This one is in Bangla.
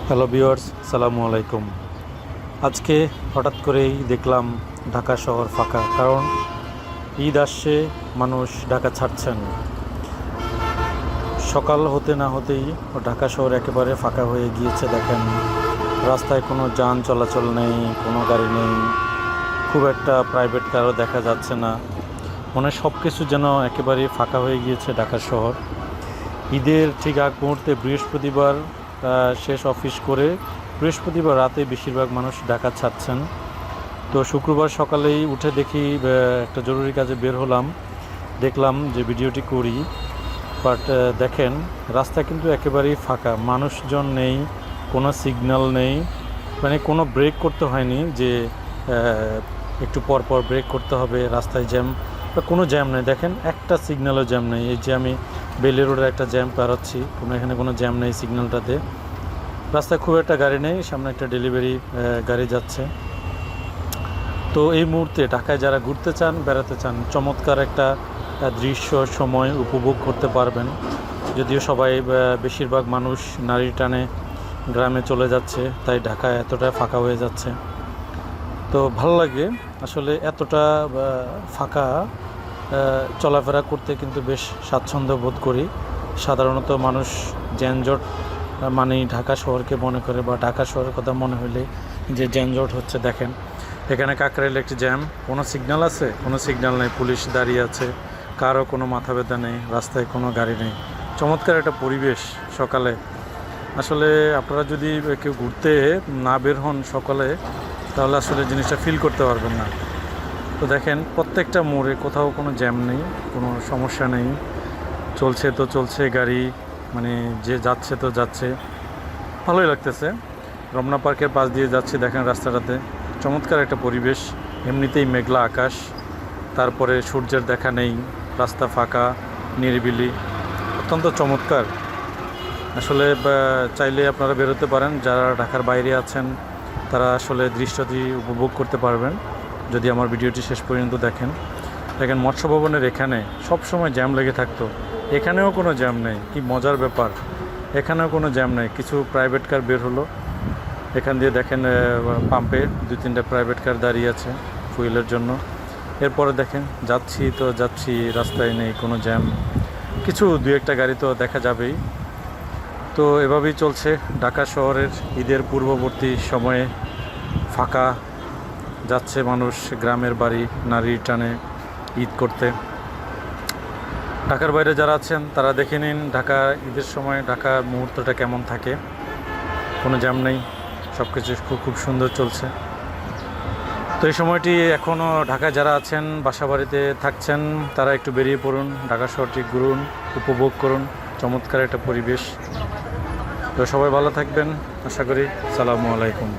হ্যালো ভিউয়ার্স, সালামু আলাইকুম। আজকে হঠাৎ করেই দেখলাম ঢাকা শহর ফাঁকা, কারণ ঈদ আসছে, মানুষ ঢাকা ছাড়ছেন। সকাল হতে না হতেই ঢাকা শহর একেবারে ফাঁকা হয়ে গিয়েছে। দেখেন, রাস্তায় কোনো যান চলাচল নেই, কোনো গাড়ি নেই, খুব একটা প্রাইভেট কারও দেখা যাচ্ছে না। মানে সব কিছু যেন একেবারেই ফাঁকা হয়ে গিয়েছে ঢাকা শহর। ঈদের ঠিক আগ মুহূর্তে বৃহস্পতিবার শেষ অফিস করে বৃহস্পতিবার রাতে বেশিরভাগ মানুষ ঢাকা ছাড়ছেন। তো শুক্রবার সকালেই উঠে দেখি, একটা জরুরি কাজে বের হলাম, দেখলাম যে ভিডিওটি করি। বাট দেখেন, রাস্তা কিন্তু একেবারেই ফাঁকা, মানুষজন নেই, কোনো সিগন্যাল নেই, মানে কোনো ব্রেক করতে হয়নি যে একটু পর পর ব্রেক করতে হবে, রাস্তায় জ্যাম বা কোনো জ্যাম নেই। দেখেন, একটা সিগন্যালও জ্যাম নেই। এই যে আমি বেলি রোডের একটা জ্যাম পার হচ্ছি, এখানে কোনো জ্যাম নেই সিগন্যালটাতে। রাস্তায় খুব একটা গাড়ি নেই, সামনে একটা ডেলিভারি গাড়ি যাচ্ছে। তো এই মুহূর্তে ঢাকায় যারা ঘুরতে চান, বেড়াতে চান, চমৎকার একটা দৃশ্য সময় উপভোগ করতে পারবেন। যদিও সবাই, বেশিরভাগ মানুষ নারীর টানে গ্রামে চলে যাচ্ছে, তাই ঢাকা এতটা ফাঁকা হয়ে যাচ্ছে। তো ভালো লাগে আসলে, এতটা ফাঁকা চলাফেরা করতে কিন্তু বেশ স্বাচ্ছন্দ্য বোধ করি। সাধারণত মানুষ যানজট মানেই ঢাকা শহরকে মনে করে, বা ঢাকা শহরের কথা মনে হলে যে যানজট হচ্ছে। দেখেন, এখানে কাকরাইলে একটি জ্যাম, কোনো সিগন্যাল আছে? কোনো সিগন্যাল নেই, পুলিশ দাঁড়িয়ে আছে, কারও কোনো মাথা ব্যথা নেই, রাস্তায় কোনো গাড়ি নেই। চমৎকার একটা পরিবেশ সকালে। আসলে আপনারা যদি কেউ ঘুরতে না বের হন সকালে, তাহলে আসলে জিনিসটা ফিল করতে পারবেন না। তো দেখেন, প্রত্যেকটা মোড়ে কোথাও কোনো জ্যাম নেই, কোনো সমস্যা নেই, চলছে তো চলছে গাড়ি, মানে যে যাচ্ছে তো যাচ্ছে। ভালোই লাগতেছে। রমনা পার্কের পাশ দিয়ে যাচ্ছি, দেখেন রাস্তাটাতে চমৎকার একটা পরিবেশ। এমনিতেই মেঘলা আকাশ, তারপরে সূর্যের দেখা নেই, রাস্তা ফাঁকা, নিরিবিলি, অত্যন্ত চমৎকার। আসলে চাইলে আপনারা বেরোতে পারেন, যারা ঢাকার বাইরে আছেন তারা আসলে দৃশ্যটি উপভোগ করতে পারবেন যদি আমার ভিডিওটি শেষ পর্যন্ত দেখেন। দেখেন, মৎস্য ভবনের এখানে সবসময় জ্যাম লেগে থাকতো, এখানেও কোনো জ্যাম নেই। কি মজার ব্যাপার, এখানেও কোনো জ্যাম নেই। কিছু প্রাইভেট কার বের হলো এখান দিয়ে, দেখেন পাম্পে 2-3টা প্রাইভেট কার দাঁড়িয়ে আছে ফুয়েলের জন্য। এরপরে দেখেন, যাচ্ছি, রাস্তায় নেই কোনো জ্যাম, কিছু 2-1টা গাড়ি তো দেখা যাবেই। তো এভাবেই চলছে ঢাকা শহরের ঈদের পূর্ববর্তী সময়ে। ফাঁকা যাচ্ছে মানুষ গ্রামের বাড়ি, নারীর টানে ঈদ করতে। ঢাকার বাইরে যারা আছেন তারা দেখে নিন ঢাকা ঈদের সময় ঢাকার মুহূর্তটা কেমন থাকে। কোনো জ্যাম নেই, সব কিছু খুব সুন্দর চলছে। তো এই সময়টি এখনও ঢাকায় যারা আছেন, বাসা বাড়িতে থাকছেন, তারা একটু বেরিয়ে পড়ুন, ঢাকা শহরটি ঘুরুন, উপভোগ করুন, চমৎকার একটা পরিবেশ। তো সবাই ভালো থাকবেন আশা করি। সালামু আলাইকুম।